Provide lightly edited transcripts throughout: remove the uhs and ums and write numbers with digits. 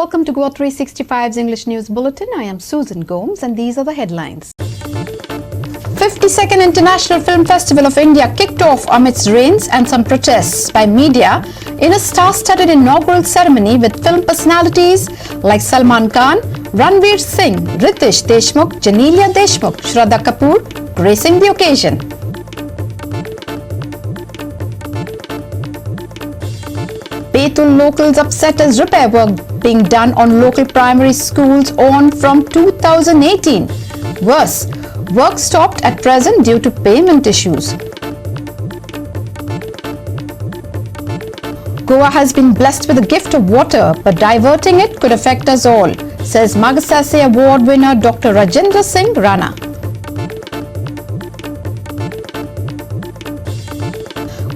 Welcome to Goa 365's English News Bulletin. I am Susan Gomes and these are the headlines. 52nd International Film Festival of India kicked off amidst rains and some protests by media in a star-studded inaugural ceremony with film personalities like Salman Khan, Ranveer Singh, Ritesh Deshmukh, Janelia Deshmukh, Shraddha Kapoor gracing the occasion. Betul locals upset as repair work being done on local primary schools on from 2018. Worse, work stopped at present due to payment issues. Goa has been blessed with a gift of water, but diverting it could affect us all, says Magsaysay Award winner Dr. Rajendra Singh Rana.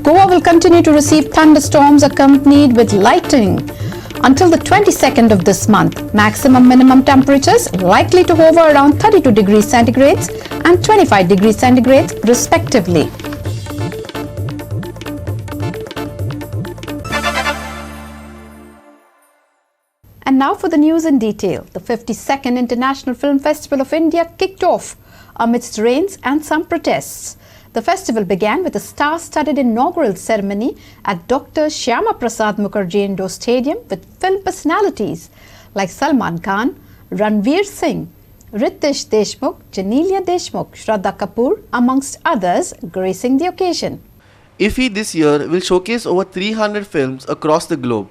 Goa will continue to receive thunderstorms accompanied with lightning until the 22nd of this month. Maximum minimum temperatures likely to hover around 32 degrees centigrade and 25 degrees centigrade respectively. And now for the news in detail. The 52nd International Film Festival of India kicked off amidst rains and some protests. The festival began with a star-studded inaugural ceremony at Dr. Shyama Prasad Mukherjee Indoor Stadium with film personalities like Salman Khan, Ranveer Singh, Ritesh Deshmukh, Janelia Deshmukh, Shraddha Kapoor, amongst others, gracing the occasion. IFFI this year will showcase over 300 films across the globe.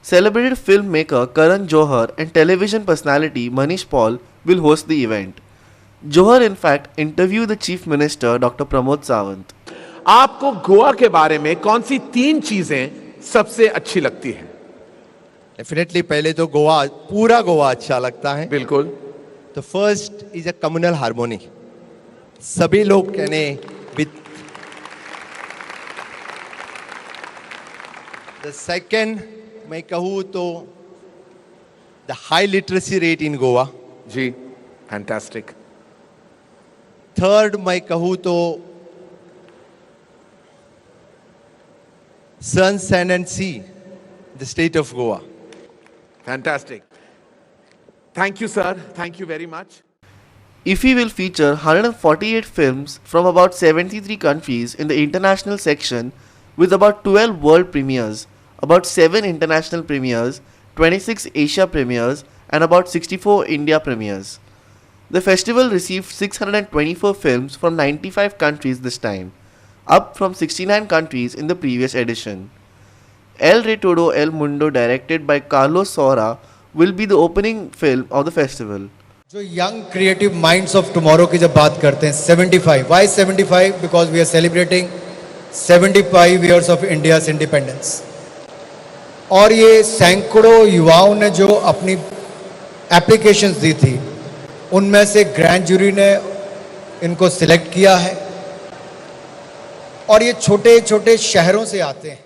Celebrated filmmaker Karan Johar and television personality Manish Paul will host the event. Johar in fact interviewed the Chief Minister Dr. Pramod Sawant. आपको गोवा के बारे में कौन सी 3 चीजें सबसे अच्छी लगती हैं? डेफिनेटली पहले तो गोवा, पूरा गोवा अच्छा लगता है. बिल्कुल. तो first is a communal harmony. सभी लोग कहने द सेकंड मैं कहूँ तो the high literacy rate in Goa. जी, फैंटास्टिक. थर्ड मैं कहूँ तो sun, sand and sea, the state of Goa. Fantastic. Thank you, sir. Thank you very much. IFFI will feature 148 films from about 73 countries in the international section with about 12 world premieres, about 7 international premieres, 26 Asia premieres and about 64 India premieres. The festival received 624 films from 95 countries this time, up from 69 countries in the previous edition. El Rey Todo El Mundo, directed by Carlos Saura, will be the opening film of the festival. जो young creative minds of tomorrow की जब बात करते हैं 75, why 75? Because we are celebrating 75 years of India's independence. और ये सैकड़ों युवाओं ने जो अपनी एप्लीकेशंस दी थी, उनमें से ग्रैंड जूरी ने इनको सिलेक्ट किया है और ये छोटे छोटे शहरों से आते हैं.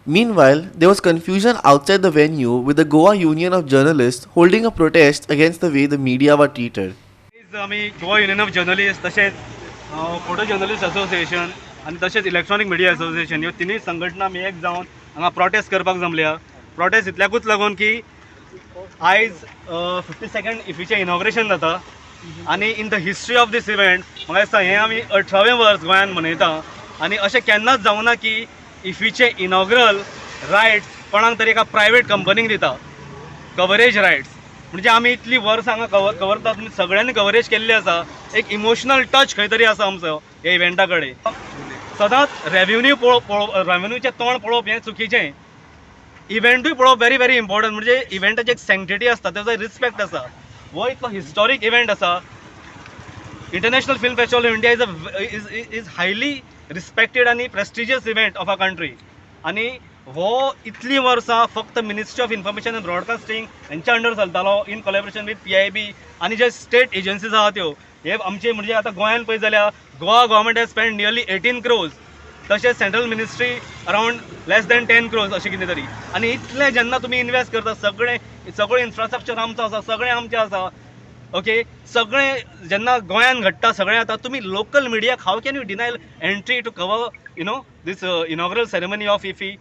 Meanwhile, there was confusion outside the venue with the Goa Union of Journalists holding a protest against the way the media were treated. आम्ही गोवा युनियन ऑफ जर्नलिस्ट तसेच फोटो जर्नलिस्ट असोसिएशन आणि तसेच इलेक्ट्रॉनिक मिडिया असोसिएशन ह्यो तिनूय संघटना आमी एक जावन हांगा प्रोटेस्ट करपाक जमल्या. प्रोटेस्ट इतल्याकूच लागून की आयज 52nd इफीचें इनॉग्रेशन जाता आनी in the history of this event म्हाका दिसता हें आमी 18वें वर्स गोंयांत मनयता आनी अशें केन्नाच जावं ना की इफीचे इनॉग्रल रायट्स कोणाक तरी एका प्रायवेट कंपनीक दिता, कवरेज रायट्स. म्हणजे आमी इतली वर्सां हांगा कवर करता, तुमी सगळ्यांनी कवरेज केल्ली आसा. एक इमोशनल टच खंय तरी आसा आमचो ह्या इव्हेंटा कडेन. सदांच रेव्हेन्यूचें तोंड पळोवप हें चुकीचें. इव्हेंटूय पळोवप व्हेरी व्हेरी इम्पॉर्टंट. म्हणजे इव्हेंटाची एक सँक्टिटी आसता, तेजो रिस्पेक्ट आसा. हो इतलो हिस्टॉरीक इव्हेंट आसा. International film festival of India is highly respected आणि prestigious event of a country. आणि हो इतली वर्सां फक्त ministry of information and broadcasting यांच्या अंडर चलतालो इन कोलॅबोरेशन विथ PIB आणि जे स्टेट एजन्सीज आहात त्यो. हे आमचे म्हणजे आतां गोंयांत पळयत जाल्यार Goa government has spend nearly 18 crores. तशेंच central ministry around less than 10 crores अशें कितें तरी. आनी इतलें जेन्ना तुमी इन्वेस्ट करता, सगळें इन्फ्रास्ट्रक्चर आमचो आसा, सगळें आमचें आसा. ओके, सगळें जेन्ना गोंयांत घडटा सगळें आता तुमी लोकल मिडियाक how can you deny entry to cover this inaugural ceremony of IFFI.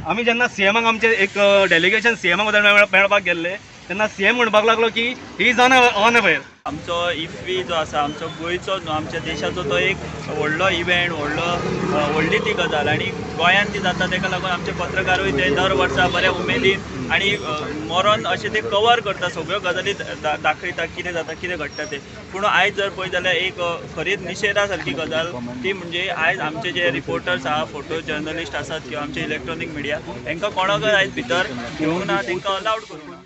आम्ही जेन्ना CMाक आमचे एक डेलिगेशन CMाक मेळपाक गेल्ले तेन्ना CM म्हणपाक लागलो की ही इज अनअवेअर. आमचो इफ्फी जो आसा आमचो गोंयचो न्हू आमच्या देशाचो तो एक व्हडलो इव्हेंट व्हडली ती गजाल आनी गोंयांत ती जाता ताका लागून आमचे पत्रकारूय ते दर वर्सा बऱ्या उमेदीन आनी मरण अशें ते कवर करता सगळ्यो गजाली दाखयता कितें जाता कितें घडटा तें. पूण आयज जर पळयत जाल्यार एक खरीच निशेधा सारकी गजाल ती म्हणजे आयज आमचे जे रिपोर्टर्स आहा फोटो जर्नलिस्ट आसात किंवा आमचे इलेक्ट्रॉनीक मिडिया तांकां कोणाकय आयज भितर घेवंक ना तांकां अलावड करूंक ना.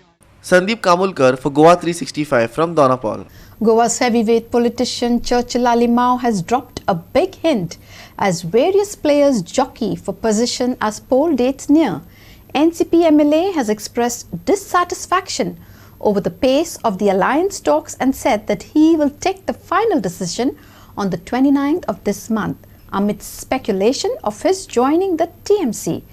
Sandeep Kamulkar for Goa 365 from Donapal. Goa's heavyweight politician Churchill Alimau has dropped a big hint as various players jockey for position as poll dates near. NCP MLA has expressed dissatisfaction over the pace of the alliance talks and said that he will take the final decision on the 29th of this month amidst speculation of his joining the TMC.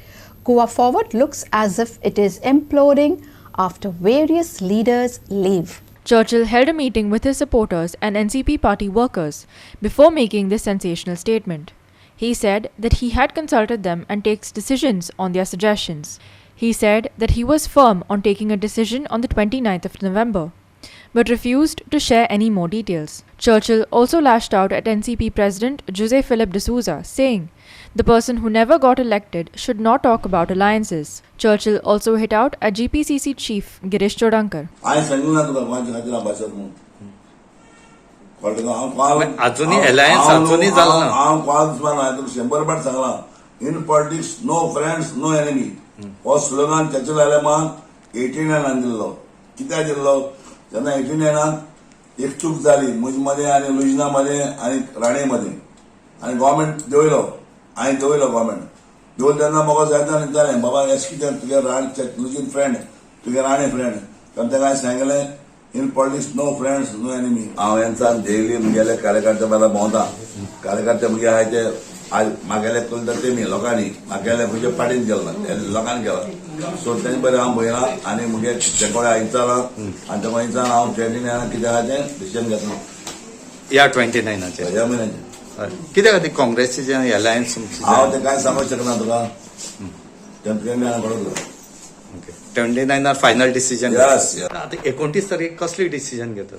Goa forward looks as if it is imploding after various leaders leave. Churchill held a meeting with his supporters and NCP party workers before making this sensational statement. He said that he had consulted them and takes decisions on their suggestions. He said that he was firm on taking a decision on the 29th of November, but refused to share any more details. Churchill also lashed out at NCP President José Philip de Sousa, saying the person who never got elected should not talk about alliances. Churchill also hit out at GPCC chief Girish Chodankar. अजूनही alliance अजूनही झालं ना. In politics no friends no enemy हो slogan Churchill आलेमान 89 दिल्लो. कित्याक दिल्लो तेन्ना 89 एक चूक जाली मुज मध्ये आणि लुजना मध्ये आणि राणे मध्ये आणि गव्हर्नमेंट देवयलो हांवें देवयलो गव्हर्नमेंट देवल तेन्ना म्हाका जायता दितालें बाबा एश कितें तुगे लुजीन फ्रेंड तुगे राणे फ्रेंड तेन्ना ताका हांवें सांगलें in politics no friends no enemy. हांव हेंचान डेली मुगेले कार्यकर्ते बाबा भोंवता कार्यकर्ते मुगे आहाय ते आज म्हागेले चलता तेमी लोकांनी म्हागेले म्हजे पार्टीन केला लोकांनी केला सो तेजे बरें हांव पळयलां आनी मुगे तेकोडे इंचाला आनी तेका इंचान हांव 29 कितें आहा तें डिसिजन घेतलो या 29 ह्या म्हयन्याचें. कित्याक खातीर काँग्रेसीचें अलायन्स हांव तें कांय सांगूंक शकना तुका तें 29 कळत 29 फायनल डिसिजन. यस आतां 29 तारीख कसली डिसिजन घेता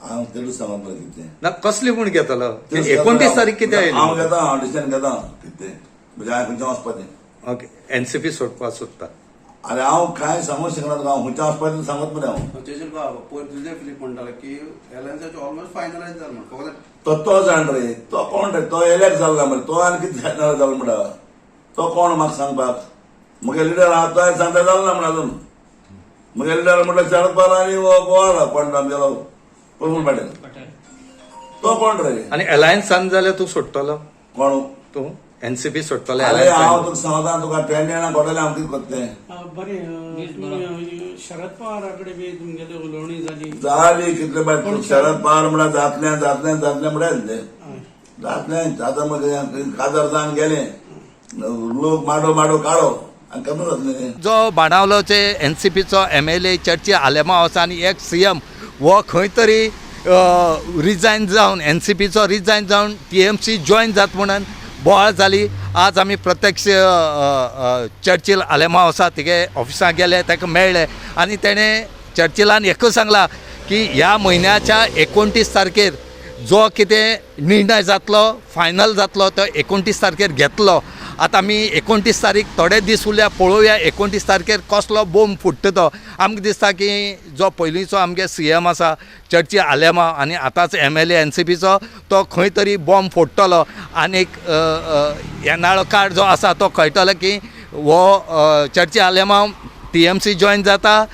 हांव तेरूच सांगूंक कितें ना कसली म्हूण घेतलो 29 तारीख कितें हांव घेता हांव डिसिजन घेता कितें म्हणजे हांवें खंयच्या वचपाचें. ओके एनसीपी सोडपाक सोदता. अरे हांव कांय सांगूंक शकना तुका हांव खंयच्या वचपाचें सांगत मरे हांव. तुजे फिलीप म्हणटालो की एलायन्साचें ऑलमोस्ट फायनलायज जालें म्हणून तो जाण रे तो कोण रे तो इलेक्ट जालो मरे तो आनी कितें जालो म्हणटा तो कोण म्हाका सांगपाक म्हगे लिडर आहा तो सांगता जालो ना म्हणून अजून म्हगे लिडर म्हटल्यार शरद पवार आनी गोवाला कोण आमगेलो प्रफुल्ल पटेल तो कोण रे. आनी अलायन्सान जाल्यार तूं सोडटलो कोण तूं एनसीपी सोडटलो. अरे हांव तुका सांगता तुका 29 घडलें हांव कितें करतलें. बरें शरद पवारा कडेन बी तुमगेली उलोवणी जाली कितले बाय शरद पवार म्हणल्यार जातलें म्हणल्यार जातलें आतां मागीर काजार जावन गेले लोक माडो काडो आनी कमी जातलें. जो बाणावलोचे एनसीपीचो MLA चर्ची आलेमांव आसा आनी एक CM वो खंय तरी रिजायन जावन एनसीपीचो रिजायन जावन TMC जॉयन जात म्हणून बोवाळ जाली. आज आमी प्रत्यक्ष चर्चिल आलेमांव आसा तिगे ऑफिसांत गेले ताका मेळ्ळे आनी तेणें चर्चिलान एकूच सांगला की ह्या म्हयन्याच्या 29 तारखेर जो कितें निर्णय जातलो फायनल जातलो तो 29 तारखेर घेतलो. आतां आमी 29 तारीख थोडे दीस उरल्या पळोवया 29 तारखेर कसलो बॉम्ब फुट्टा तो. आमकां दिसता की जो पयलींचो आमगे CM आसा चर्ची आलेमांव आनी आतांच MLA NCPचो तो खंय तरी बॉम्ब फोडटलो आनीक येनाळो काळ जो आसा तो कळटलो की हो चर्ची आलेमांव TMC जॉयन जाता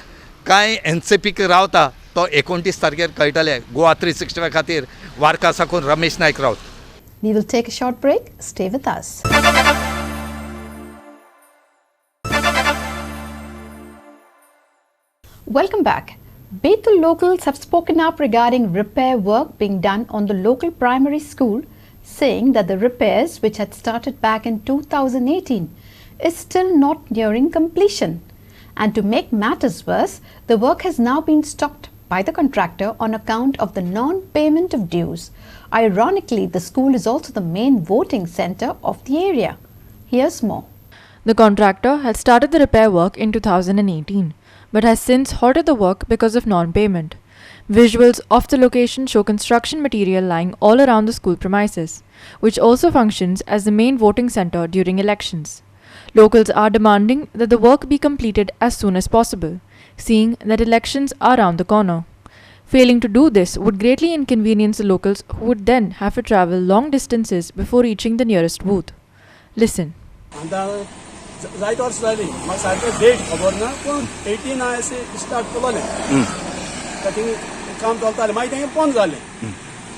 काय NCPक रावता तो 29 तारखेर कळटलें. गोवा 365 खातीर वार्का साकून रमेश नायक Rawat. We will take a short break. Stay with us. Welcome back. Betul locals have spoken up regarding repair work being done on the local primary school, saying that the repairs, which had started back in 2018, is still not nearing completion. And to make matters worse, the work has now been stopped by the contractor on account of the non-payment of dues. Ironically, the school is also the main voting centre of the area. Here's more. The contractor had started the repair work in 2018, but has since halted the work because of non-payment. Visuals of the location show construction material lying all around the school premises, which also functions as the main voting center during elections. Locals are demanding that the work be completed as soon as possible, seeing that elections are around the corner. Failing to do this would greatly inconvenience the locals, who would then have to travel long distances before reaching the nearest booth. Listen. जायत वर्ष जाली म्हाका सारकें date खबर ना पूण 18 अशें start केलोलें cutting काम चलतालें मागीर तें बंद जालें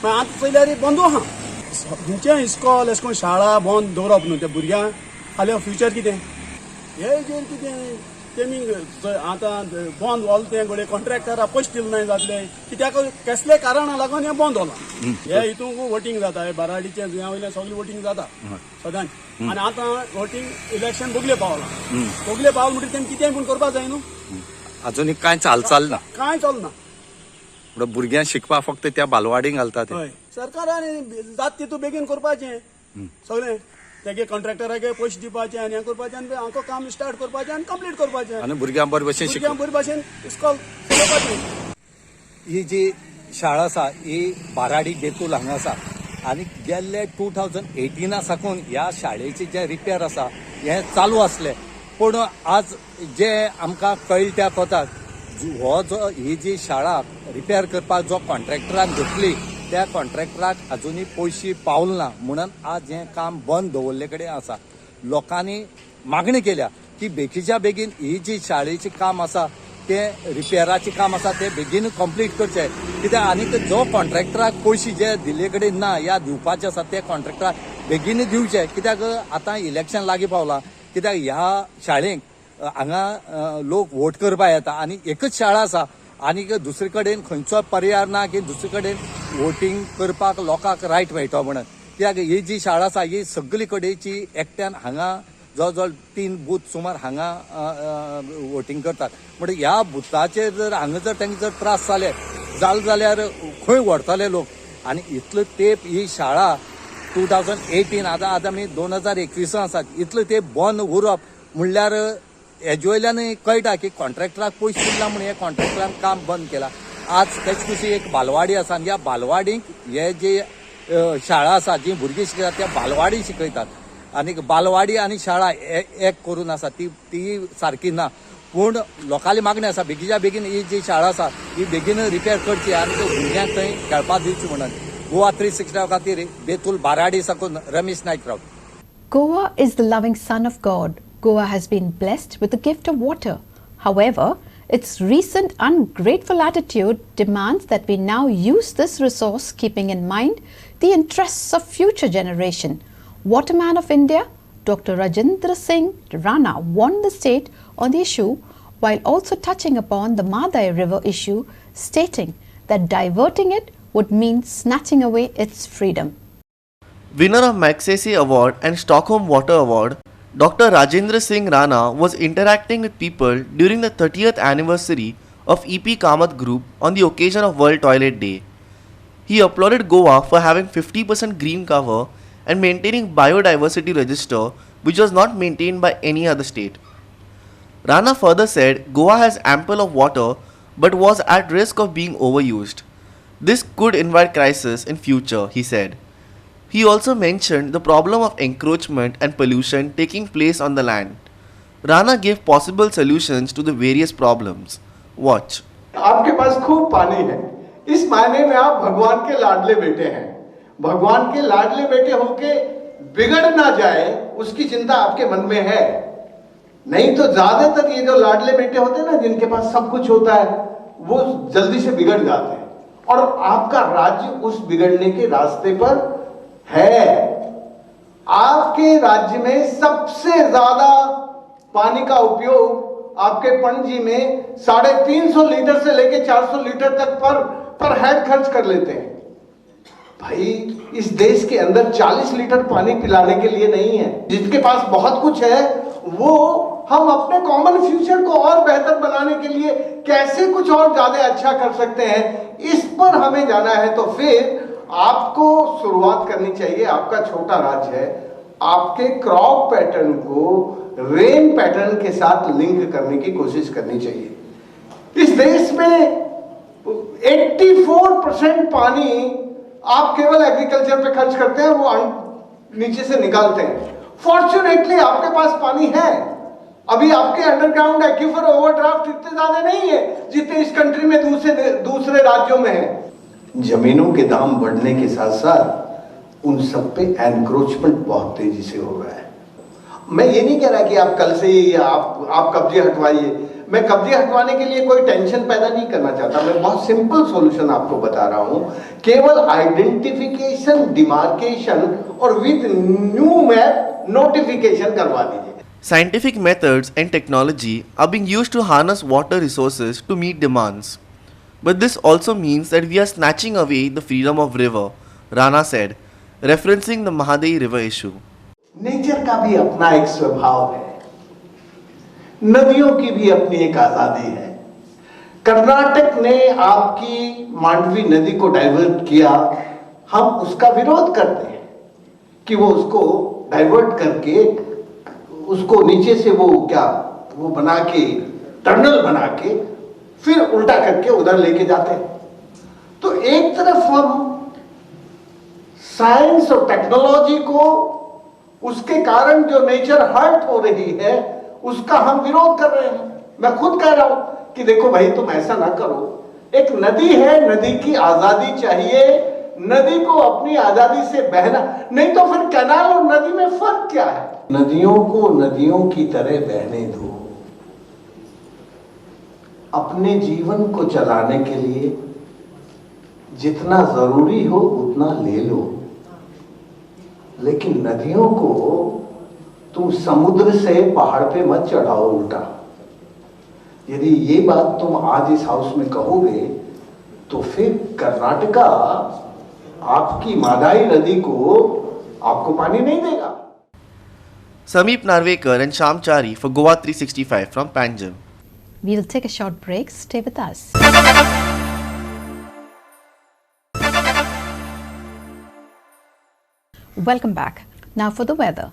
मागीर आतां चयल्यार बंदू आहा खंयचें इस्कॉल अशें करून शाळा बंद दवरप न्हू त्या भुरग्यांक फाल्यां फ्युचर कितें हे हेजेर कितें तेमी आतां बंद जालें तें घडये कॉन्ट्रॅक्टराक पयशे दिले नाय जातले कित्याक कसले कारणाक लागून हें बंद जालां हे हितूंक वोटींग जाता हे बाराडीचें ह्या वयल्यान सगळी वोटींग जाता सदांच आनी आतां वोटींग इलेक्शन बोगले पावलां म्हणटकीर तेमी कितेंय पूण करपाक जाय न्हू अजूनय कांयच हालचाल ना कांय चलना म्हणून भुरग्यांक शिकपाक फक्त त्या बालवाडीक घालतात हय सरकारान जाता तितू बेगीन करपाचें सगळें तेगे कॉन्ट्रॅक्टराक पयशे दिवपाचे आनी हें करपाचें आनी हांगा काम स्टार्ट करपाचें आनी कंप्लीट करपाचें आनी भुरग्यांक बरे भशेन भुरग्यांक बरे भशेन इस्कॉल चलोवपाचें ही जी शाळा आसा ही बाराडी बेतूल हांगा आसा आनी गेल्ले 2018 साकून ह्या शाळेचे जे रिपेर आसा हें चालू आसलें पूण आज जे आमकां कळ्ळें त्या कोताक हो जो ही जी शाळा रिपेर करपाक जो कॉन्ट्रॅक्टरान घेतली त्या कॉन्ट्रॅक्टराक अजूनय पयशे पावले ना म्हणून आज हें काम बंद दवरले कडेन आसा लोकांनी मागणी केल्या की बेगीच्या बेगीन ही जी शाळेचें काम आसा तें रिपेराचें काम आसा तें बेगीन कंप्लीट करचें कित्याक आनीक जो कॉन्ट्रॅक्टराक पयशे जे दिल्ले कडेन ना या दिवपाचे आसा ते कॉन्ट्रॅक्टराक बेगीन दिवचे कित्याक आतां इलेक्शन लागीं पावलां कित्याक ह्या शाळेक हांगा लोक वोट करपाक येता आनी एकच शाळा आसा आनीक दुसरे कडेन खंयचो पर्याय ना की दुसरे कडेन वोटींग करपाक लोकांक रायट मेळटो म्हणून कित्याक ही जी शाळा आसा ही सगळी कडेची एकट्यान हांगा जवळ जवळ 3 बूथ सुमार हांगा वोटींग करतात म्हणजे ह्या बुथाचेर जर हांगा जर तांकां जर त्रास जाले जाल्यार खंय व्हरतले लोक आनी इतलो तेंप ही शाळा 2018 आतां आमी 2021 आसात इतलो तेंप बंद उरप म्हणल्यार हेजे वयल्यान कळटा की कॉन्ट्रॅक्टराक पयशे दिला म्हणून हे कॉन्ट्रॅक्टरान काम बंद केलां आज तेच कशी एक बालवाडी आसा आनी ह्या बालवाडीक हे जे शाळा आसा जी भुरगीं शिकतात त्या बालवाडी शिकयतात आनी बालवाडी आनी शाळा एक करून आसा ती सारकी ना पूण लोकांली मागणी आसा बेगीच्या बेगीन ही जी शाळा आसा ही बेगीन रिपेर करची आनी त्या भुरग्यांक थंय खेळपाक दिवची म्हणून गोवा 365 खातीर बेतूल बाराडी साकून रमेश नायक Rao. Goa is the loving son of God. Goa has been blessed with the gift of water. However, its recent ungrateful attitude demands that we now use this resource keeping in mind the interests of future generation. Waterman of India, Dr. Rajendra Singh Rana warned the state on the issue while also touching upon the Madai River issue, stating that diverting it would mean snatching away its freedom. Winner of Magsaysay Award and Stockholm Water Award, Dr. Rajendra Singh Rana was interacting with people during the 30th anniversary of EP Kamath Group on the occasion of World Toilet Day. He applauded Goa for having 50% green cover and maintaining biodiversity register which was not maintained by any other state. Rana further said Goa has ample of water but was at risk of being overused. This could invite crisis in future, he said. He also mentioned the problem of encroachment and pollution taking place on the land. Rana gave possible solutions to the various problems. Watch. आपके पास खूब पानी है, इस मायने में आप भगवान के लाडले बेटे हैं. भगवान के लाडले बेटे होके बिगड़ ना जाए उसकी चिंता आपके मन में है. नहीं तो ज्यादातर ये जो लाडले बेटे होते हैं ना जिनके पास सब कुछ होता है वो जल्दी से बिगड़ जाते हैं और आपका राज्य उस बिगड़ने के रास्ते पर है. आपके राज्य में सबसे ज्यादा पानी का उपयोग आपके पणजी में 350 लीटर से लेके 400 लीटर तक पर हेड खर्च कर लेते हैं. भाई इस देश के अंदर 40 लीटर पानी पिलाने के लिए नहीं है. जिसके पास बहुत कुछ है वो हम अपने कॉमन फ्यूचर को और बेहतर बनाने के लिए कैसे कुछ और ज्यादा अच्छा कर सकते हैं इस पर हमें जाना है. तो फिर आपको शुरुआत करनी चाहिए. आपका छोटा राज्य है, आपके क्रॉप पैटर्न को रेन पैटर्न के साथ लिंक करने की कोशिश करनी चाहिए. इस देश में 84% पानी आप केवल एग्रीकल्चर पे खर्च करते हैं, वो नीचे से निकालते हैं। फॉर्चुनेटली आपके पास पानी है। अभी आपके अंडरग्राउंड एक्यूफर ओवरड्राफ्ट इतने ज्यादा नहीं है जितने इस कंट्री में दूसरे राज्यों में है। जमीनों के दाम बढ़ने के साथ साथ उन सब पे एनक्रोचमेंट बहुत तेजी से हो रहा है। मैं ये नहीं कह रहा कि आप कल से ही आप कब्जे हटवाइए। मैं कब्जे हटवाने के लिए कोई टेंशन पैदा नहीं करना चाहता। मैं बहुत सिंपल सॉल्यूशन आपको बता रहा हूं। केवल आइडेंटिफिकेशन, डिमार्केशन और विद न्यू मैप नोटिफिकेशन करवा दीजिए। Scientific methods and technology are being used to harness water resources to meet demands. But this also means that we are snatching away the freedom of river, Rana said, referencing the Mahadevi river issue. Nature का भी अपना एक स्वभाव है, नदियों की भी अपनी एक आजादी है। कर्नाटक ने आपकी मांडवी नदी को डाइवर्ट किया, हम उसका विरोध करते हैं कि वो उसको डाइवर्ट करके उसको नीचे से वो बना के टनल बना के फिर उल्टा करके उधर लेके जाते हैं। तो एक तरफ हम साइंस और टेक्नोलॉजी को, उसके कारण जो नेचर हर्ट हो रही है उसका हम विरोध कर रहे हैं। मैं खुद कह रहा हूं कि देखो भाई तुम ऐसा ना करो। एक नदी है, नदी की आजादी चाहिए, नदी को अपनी आजादी से बहना, नहीं तो फिर कैनाल और नदी में फर्क क्या है? नदियों को नदियों की तरह बहने दो। अपने जीवन को चलाने के लिए जितना जरूरी हो उतना ले लो, लेकिन नदियों को तुम समुद्र से पहाड़ पे मत चढ़ाओ उल्टा। यदि ये बात तुम आज इस हाउस में कहोगे तो फिर कर्नाटका आपकी मादाई नदी को आपको पानी नहीं देगा। Sameep Narvekar and Sham Chari for Goa 365 from Panjim. We'll take a short break. Stay with us. Welcome back. Now for the weather.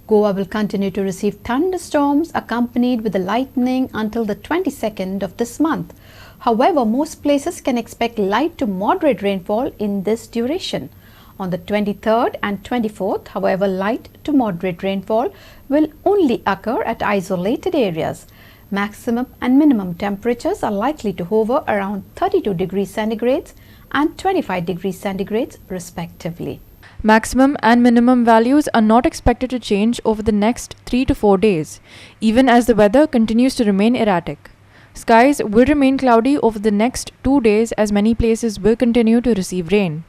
Goa will continue to receive thunderstorms accompanied with the lightning until the 22nd of this month. However, most places can expect light to moderate rainfall in this duration. On the 23rd and 24th, however, light to moderate rainfall will only occur at isolated areas. Maximum and minimum temperatures are likely to hover around 32 degrees centigrade and 25 degrees centigrade respectively. Maximum and minimum values are not expected to change over the next 3 to 4 days, even as the weather continues to remain erratic. Skies will remain cloudy over the next 2 days as many places will continue to receive rain.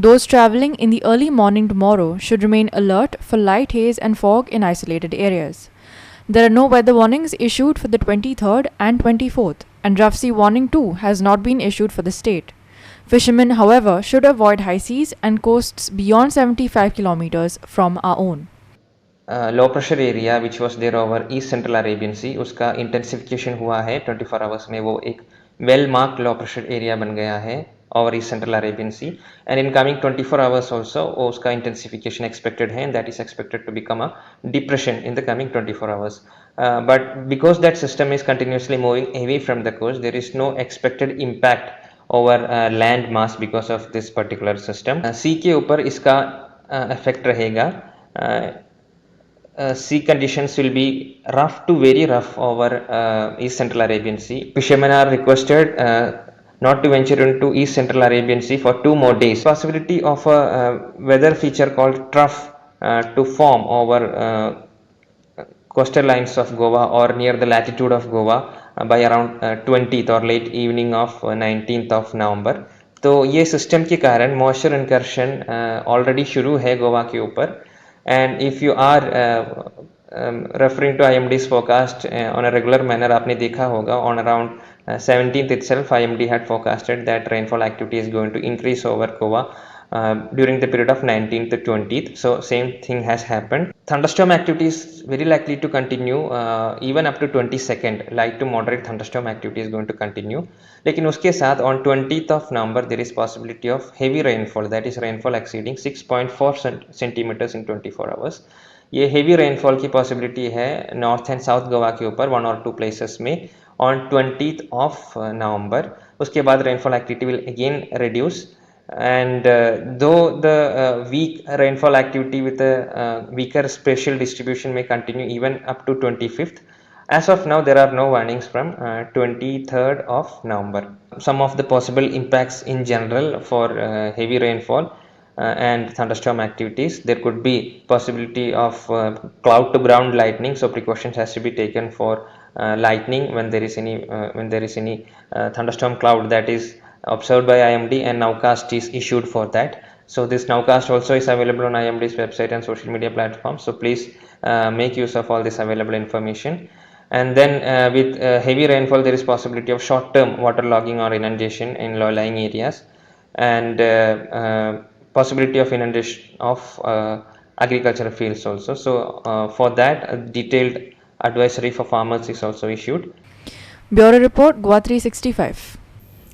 Those travelling in the early morning tomorrow should remain alert for light haze and fog in isolated areas. There are no weather warnings issued for the 23rd and 24th, and rough sea warning too has not been issued for the state. Fishermen, however, should avoid high seas and coasts beyond 75 kilometers from our own. Low pressure area which was there over east central Arabian sea, उसका intensification हुआ है 24 hours में। वो एक well marked low pressure area बन गया है over East Central Arabian Sea, and in coming 24 hours also उसका intensification expected है, and that is expected to become a depression in the coming 24 hours. But because that system is continuously moving away from the coast, there is no expected impact over land mass because of this particular system. Sea के ऊपर इसका effect रहेगा. Sea conditions will be rough to very rough over East Central Arabian Sea. Fishermen are requested not to venture into East Central Arabian Sea for 2 more days. Possibility of a weather feature called trough to form over coastal lines of Goa or near the latitude of Goa by around 20th or late evening of 19th of November. तो ये system के कारण moisture incursion already शुरू है गोवा के ऊपर, and if you are referring to IMD's forecast on a regular manner, आपने देखा होगा on around 17th itself IMD had forecasted that rainfall activity is going to increase over Goa during the period of 19th to 20th. So same thing has happened. Thunderstorm activity is very likely to continue even up to 22nd. Light to moderate thunderstorm activity is going to continue. लेकिन उसके साथ on 20th of November there is possibility of heavy rainfall, that is rainfall exceeding 6.4 centimeters in 24 hours. ये heavy rainfall की possibility है north and south Goa के ऊपर 1 or 2 places में, on 20th of November. उसके बाद rainfall activity will again reduce, and though the weak rainfall activity with a weaker spatial distribution may continue even up to 25th, as of now there are no warnings from 23rd of November. Some of the possible impacts in general for heavy rainfall and thunderstorm activities: there could be possibility of cloud to ground lightning, so precautions has to be taken for lightning when there is any thunderstorm cloud that is observed by IMD, and nowcast is issued for that. So this nowcast also is available on IMD's website and social media platforms, so please make use of all this available information. And then with heavy rainfall, there is possibility of short-term waterlogging or inundation in low-lying areas, and possibility of inundation of agricultural fields also. So for that, a detailed advisory for farmers is also issued. Bureau Report, Goa 365.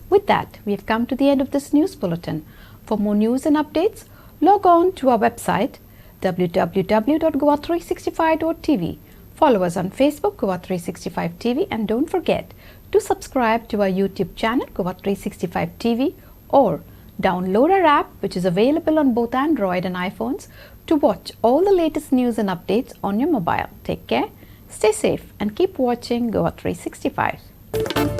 With that, we have come to the end of this news bulletin. For more news and updates, log on to our website www.goa365.tv. Follow us on Facebook, Goa 365 TV, and don't forget to subscribe to our YouTube channel, Goa 365 TV, or download our app, which is available on both Android and iPhones, to watch all the latest news and updates on your mobile. Take care, stay safe, and keep watching Goa 365.